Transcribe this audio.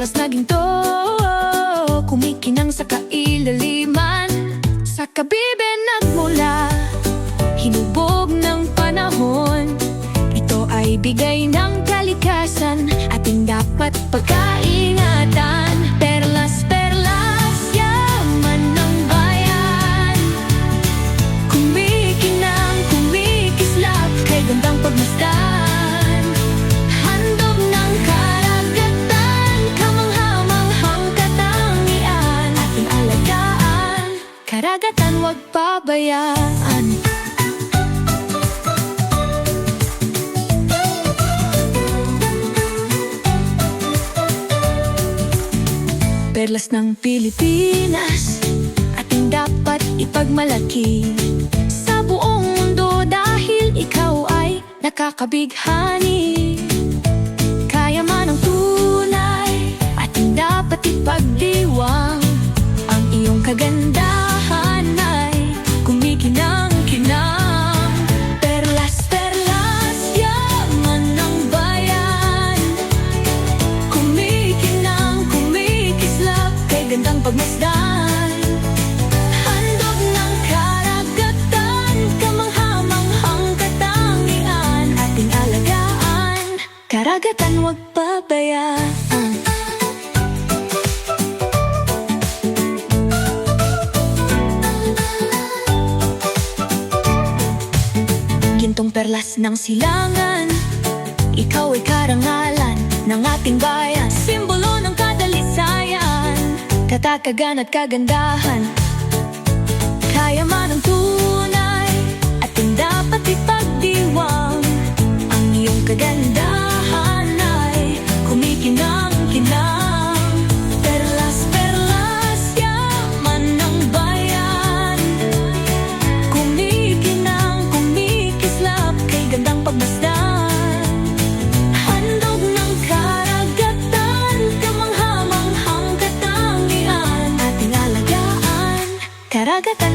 perlas na ginto, kumikinang sa kailaliman. Sa kabiben at mula, hinubog ng panahon. Ito ay bigay ng kalikasan, ating dapat pagkaingatan. Perlas, perlas, yaman ng bayan. Kumikinang, kumikislap, kay gandang pagmasdan. Handog ng karagatan, kamangha-manghang katangian. Ating alagaan, karagatan wag pabayaan. Perlas ng Pilipinas, ating dapat ipagmalaki sa buong mundo dahil ikaw ay nakakabighani. Kaya man ang tunay, ating dapat ipagdiwang. Ang iyong kagandahan ay kumikinang-kinang. Perlas, perlas, yaman ng bayan. Kumikinang, kumikislap, kay gandang pagmasdan. Handog ng karagatan, kamangha-manghang katangian. Ating alagaan, karagatan wag pabayaan. Gintong perlas ng silangan, ikaw ay karangalan ng ating bayan. Simbolo ng kadalisayan, katatagan at kagandahan. Kaya man ang tunay, ating dapat ipagdiwang. Ang iyong kagandahan ay kumikinang-kinang. Perlas, perlas, yaman ng bayan. Kumikinang, kumikislap, kay gandang pagmasdan. Handog ng karagatan, kamangha-manghang katangian. Ating alagaan, karagatan